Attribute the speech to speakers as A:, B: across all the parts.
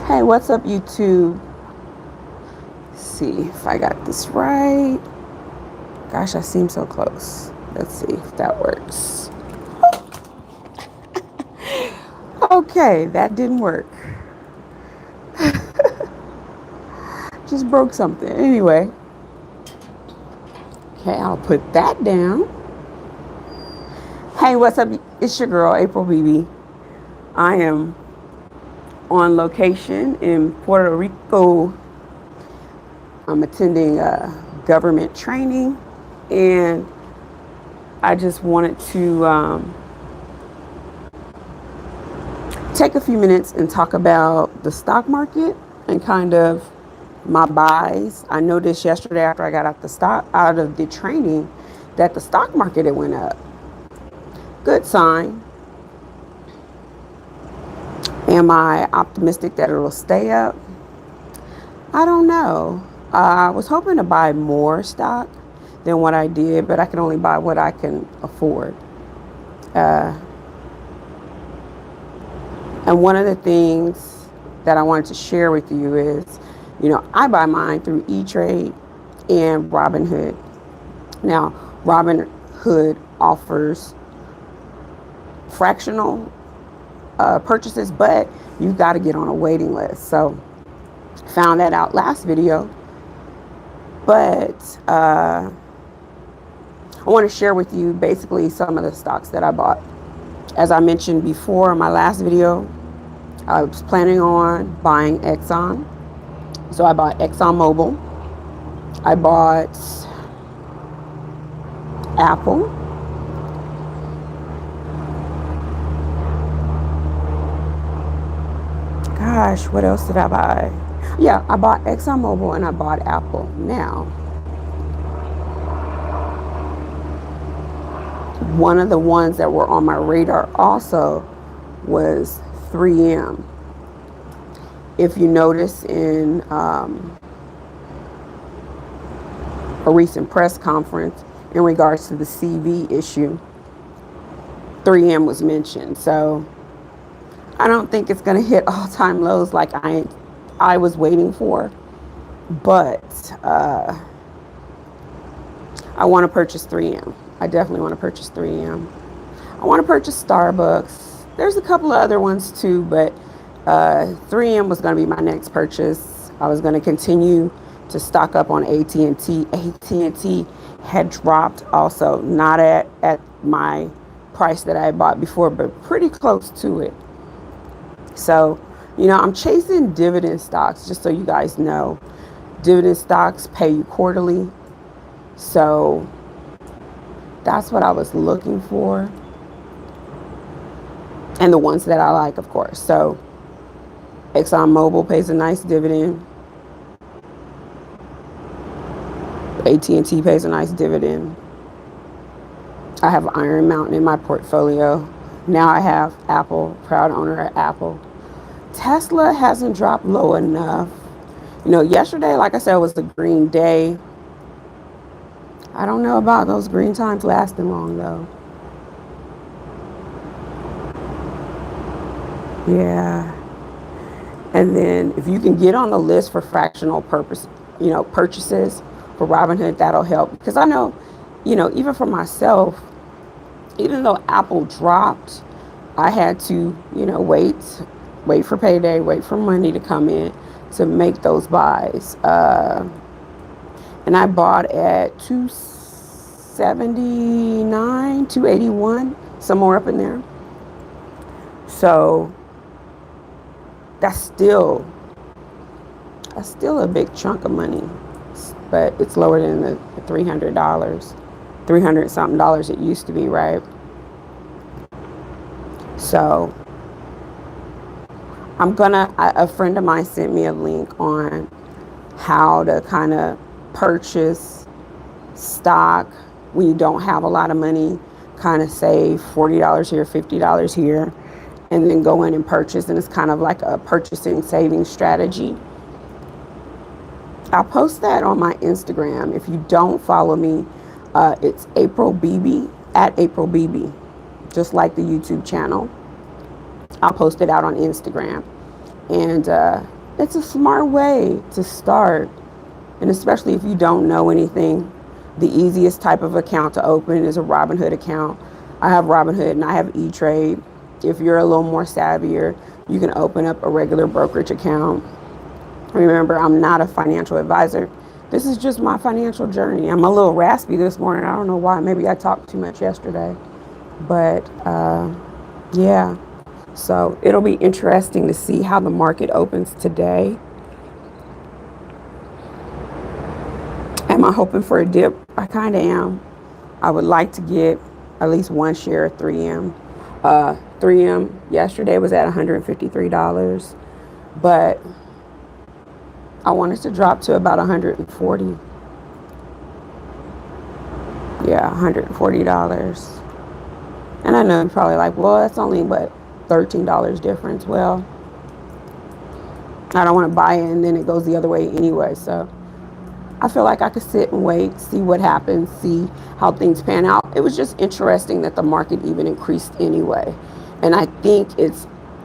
A: Hey, what's up, YouTube? Let's see if I got this right. Gosh, I seem so close. Let's see if that works. Okay, that didn't work. Just broke something. Anyway, okay, I'll put that down. Hey, what's up? It's your girl, April Bebee. I am on location in Puerto Rico. I'm attending a government training, and I just wanted to take a few minutes and talk about the stock market and kind of my buys. I noticed yesterday after I got out of the training that the stock market had went up. Good sign. Am I optimistic that it'll stay up? I don't know. I was hoping to buy more stock than what I did, but I can only buy what I can afford. And one of the things that I wanted to share with you is, I buy mine through E-Trade and Robinhood. Now, Robinhood offers fractional purchases, but you've got to get on a waiting list. So, found that out last video. But I want to share with you basically some of the stocks that I bought. As I mentioned before in my last video, I was planning on buying Exxon. So I bought ExxonMobil. I bought Apple. Gosh, what else did I buy? Yeah, I bought ExxonMobil and I bought Apple. Now, one of the ones that were on my radar also was 3M. If you notice in a recent press conference in regards to the CV issue, 3M was mentioned. So I don't think it's going to hit all-time lows like I was waiting for, but I want to purchase 3M. I definitely want to purchase 3M. I want to purchase Starbucks. There's a couple of other ones too, but 3M was going to be my next purchase. I was going to continue to stock up on AT&T. AT&T had dropped also, not at my price that I had bought before, but pretty close to it. So, I'm chasing dividend stocks, just so you guys know. Dividend stocks pay you quarterly. So that's what I was looking for. And the ones that I like, of course. So ExxonMobil pays a nice dividend. AT&T pays a nice dividend. I have Iron Mountain in my portfolio. Now I have Apple, proud owner of Apple. Tesla hasn't dropped low enough. Yesterday, like I said, was the green day. I don't know about those green times lasting long, though. Yeah. And then if you can get on the list for fractional purchases for Robinhood, that'll help. Because I know, even for myself, even though Apple dropped, I had to, wait for payday, wait for money to come in to make those buys. And I bought at 279, 281, somewhere up in there. So that's still a big chunk of money, but it's lower than the $300, $300 something dollars it used to be, right? So a friend of mine sent me a link on how to kind of purchase stock when you don't have a lot of money, kind of save $40 here, $50 here, and then go in and purchase. And it's kind of like a purchasing savings strategy. I'll post that on my Instagram. If you don't follow me, it's April Bebee, at April Bebee. just like the YouTube channel. I'll post it out on Instagram. And it's a smart way to start. And especially if you don't know anything, the easiest type of account to open is a Robinhood account. I have Robinhood and I have E-Trade. If you're a little more savvier, you can open up a regular brokerage account. Remember, I'm not a financial advisor. This is just my financial journey. I'm a little raspy this morning. I don't know why. Maybe I talked too much yesterday. But yeah. So it'll be interesting to see how the market opens today. Am I hoping for a dip? I kind of am. I would like to get at least one share of 3M. 3M yesterday was at $153, but I want it to drop to about 140. Yeah, $140. And I know you're probably like, well, that's only what, $13 difference. Well, I don't want to buy it and then it goes the other way anyway. So I feel like I could sit and wait, see what happens, see how things pan out. It was just interesting that the market even increased anyway. And I think it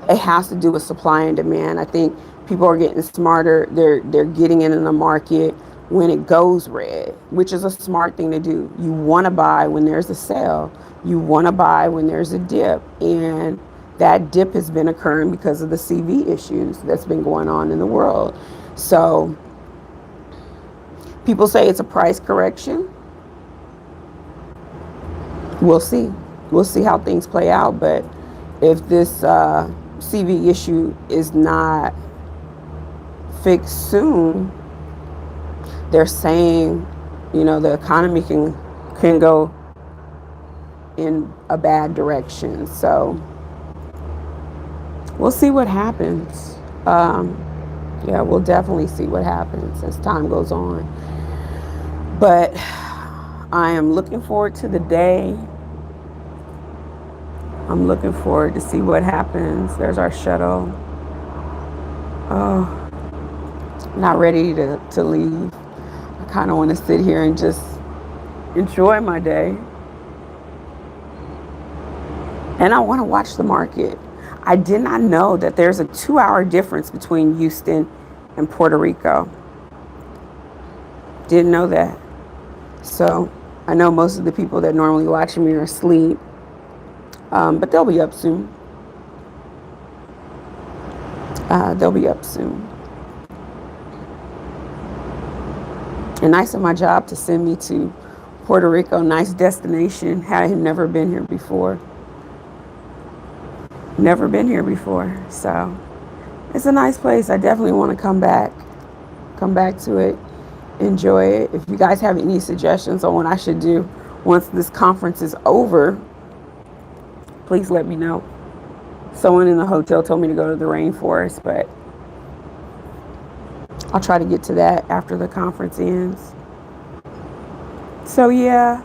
A: has to do with supply and demand. I think people are getting smarter. They're getting in the market when it goes red, which is a smart thing to do. You want to buy when there's a sale. You want to buy when there's a dip. And that dip has been occurring because of the CV issues that's been going on in the world. So people say it's a price correction. We'll see. We'll see how things play out. But if this CV issue is not fixed soon, they're saying, the economy can go in a bad direction. So we'll see what happens. Yeah, we'll definitely see what happens as time goes on. But I am looking forward to the day. I'm looking forward to see what happens. There's our shuttle. Oh, not ready to leave. I kind of want to sit here and just enjoy my day. And I want to watch the market. I did not know that there's a 2-hour difference between Houston and Puerto Rico. Didn't know that. So I know most of the people that normally watch me are asleep. But they'll be up soon. They'll be up soon. And nice of my job to send me to Puerto Rico. Nice destination. Had never been here before. Never been here before. So it's a nice place. I definitely want to come back to it, enjoy it. If you guys have any suggestions on what I should do once this conference is over, please let me know. Someone in the hotel told me to go to the rainforest, but I'll try to get to that after the conference ends. So yeah,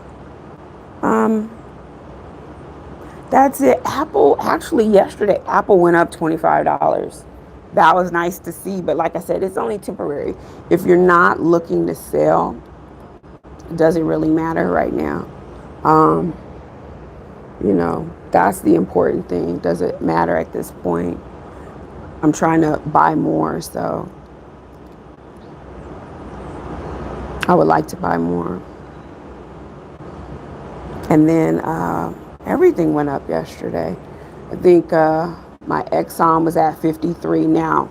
A: that's it. Apple, actually yesterday, Apple went up $25. That was nice to see, but like I said, it's only temporary. If you're not looking to sell, it doesn't really matter right now. That's the important thing. Does it matter at this point? I'm trying to buy more, so I would like to buy more. And then everything went up yesterday. I think my Exxon was at 53 now.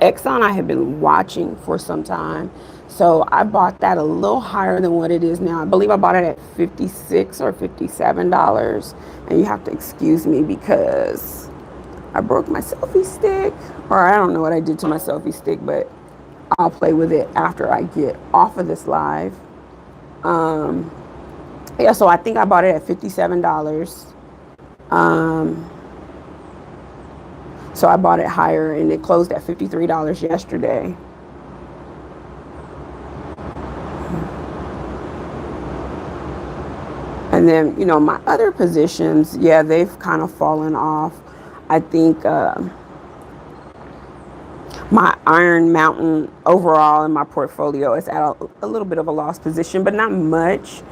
A: Exxon I have been watching for some time. So I bought that a little higher than what it is now. I believe I bought it at $56 or $57. And you have to excuse me because I broke my selfie stick. Or I don't know what I did to my selfie stick, but I'll play with it after I get off of this live. Yeah, so I think I bought it at $57. So I bought it higher and it closed at $53 yesterday. And then, my other positions, yeah, they've kind of fallen off. I think my Iron Mountain overall in my portfolio is at a little bit of a loss position, but not much.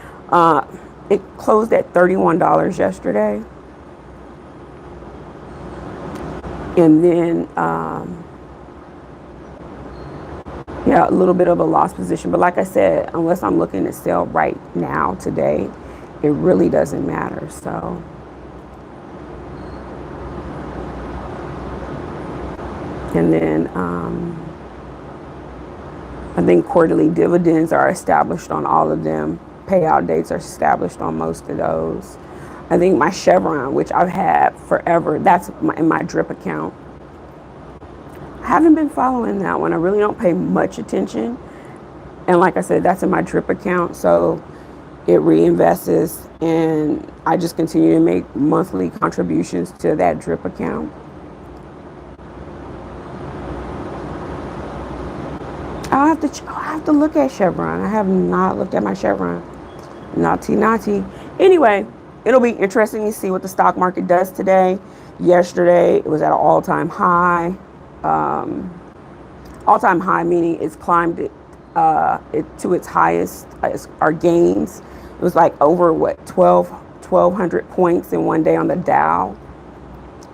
A: It closed at $31 yesterday. And then, yeah, a little bit of a loss position. But like I said, unless I'm looking to sell right now, today, it really doesn't matter. So, and then I think quarterly dividends are established on all of them. Payout dates are established on most of those. I think my Chevron, which I've had forever, that's in my drip account. I haven't been following that one. I really don't pay much attention. And like I said, that's in my drip account. So it reinvests, and I just continue to make monthly contributions to that drip account. I'll have to look at Chevron. I have not looked at my Chevron. Naughty. Anyway, it'll be interesting to see what the stock market does today. Yesterday, it was at an all-time high. All-time high meaning it's climbed it to its highest, our gains. It was like over 1,200 points in one day on the Dow.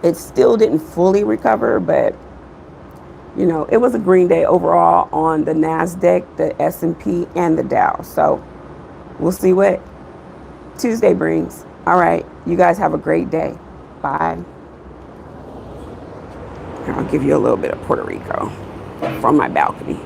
A: It still didn't fully recover, but it was a green day overall on the NASDAQ, the S&P, and the Dow. So we'll see what Tuesday brings. All right. You guys have a great day. Bye. Here, I'll give you a little bit of Puerto Rico from my balcony.